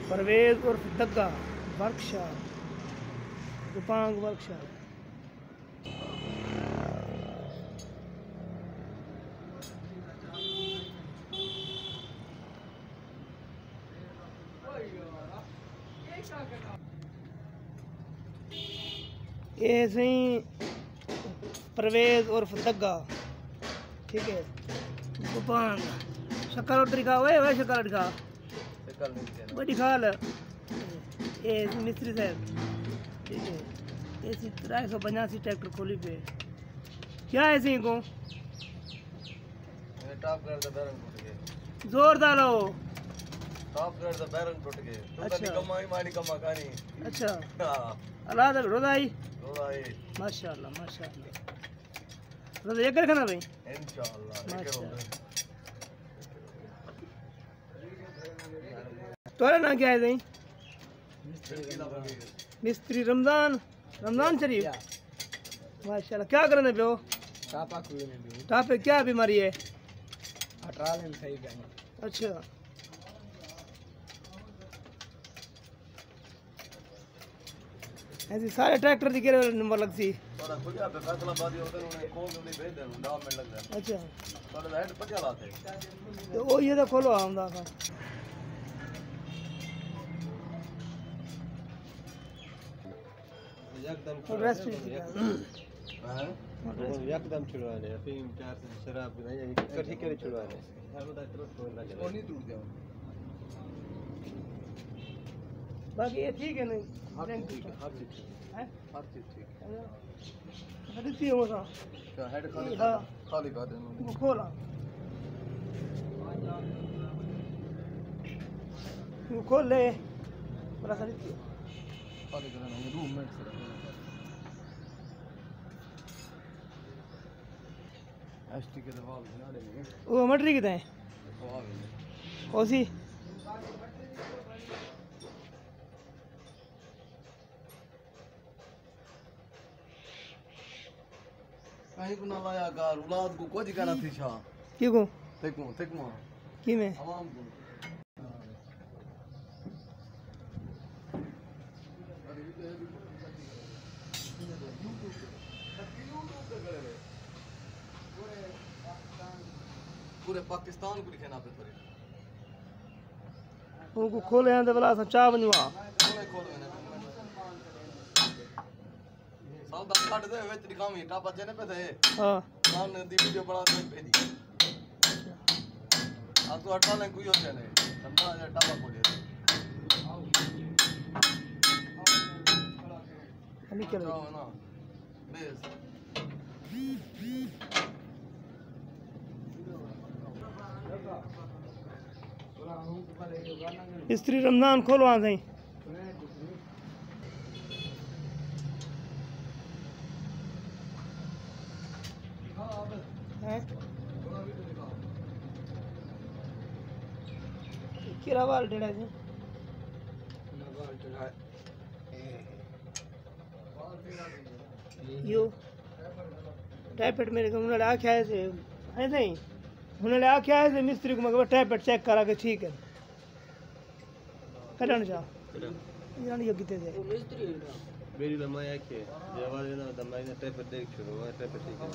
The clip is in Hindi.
परवेज उर्फ दग्गा वर्कशॉप, गोपांग वर्कशॉप। ये सही परवेज उर्फ दग्गा, ठीक है, गोपांग। शक्ल और दिखा हुआ शक्ल दिखा बड़ी खाल। ये मिस्त्री साहब, ठीक है, ये 382 ट्रैक्टर खोली पे क्या है सी को टॉप ग्रेड दा बैरंग टूट गए, जोर डालो। टॉप ग्रेड दा बैरंग टूट गए तो कदी कमाई मारी कमा खानी। अच्छा हां अल्लाह तक रोदाई रोदाई माशाल्लाह माशाल्लाह। रोदा एक खाना भाई इंशाल्लाह एक रोदा। तोरा ना क्या है भाई? मिस्त्री रमजान शरीफ, माशाल्लाह। क्या करने पे हो? टापा खुले में भी टापे क्या बीमारी है? अटराल में सही करना। अच्छा ऐसे सारे ट्रैक्टर की केरे नंबर लगती। थोड़ा खुजा पे फैसला बादी होते उन्हें कॉल में भेज दे 10 मिनट लग जाए। अच्छा थोड़ा हेड पचा लाते तो वो ये तो खोलो आमदा का एकदम रेस्ट हां एकदम छुड़वाने अफीम 4 से शराब नहीं इकट्ठी करे छुड़वाने हर बता तरफ नहीं दूर जाओ। बाकी ये ठीक है नहीं? हर चीज ठीक है, हर चीज ठीक है। हेड सी हो सा क्या हेड खाली खाली कर देना वो खोला वो खोल ले बड़ा सारी खाली करना रूम में से एसटी के दबाव बना देंगे। वो मटरी कितने है? वो आ गए ओसी कहीं को ना लाया कार औलाद को कुछ करना थी छा क्यों को तेक मो की में आवाम को पूरे पाकिस्तान को दिखाना पे पड़े उनको खोले हैं तो बला सब चाह बनवा खोले ना साल दा काट दे वेच दिखावी टापा चने पे थे। हां नाम ने दी वीडियो बना दे भेजी आ तो हटा ले कोई होते नहीं समझा जा टापा खोले अभी क्या जाओ ना बेस मिस्त्री रमजान खोलवा सही किरा वाल डेढ़ा जी यो टैपेट मेरे को उन्होंने आख्या है से ऐसे ही उन्होंने आख्या है से मिस्त्री को मैं टैपेट चेक करा के ठीक है करण जा यानी ये कितने से मिस्त्री मेरी लम्बा आंखें जवाब देना दमाई ने टैपेट देख छोड़ो टैपेट ठीक है।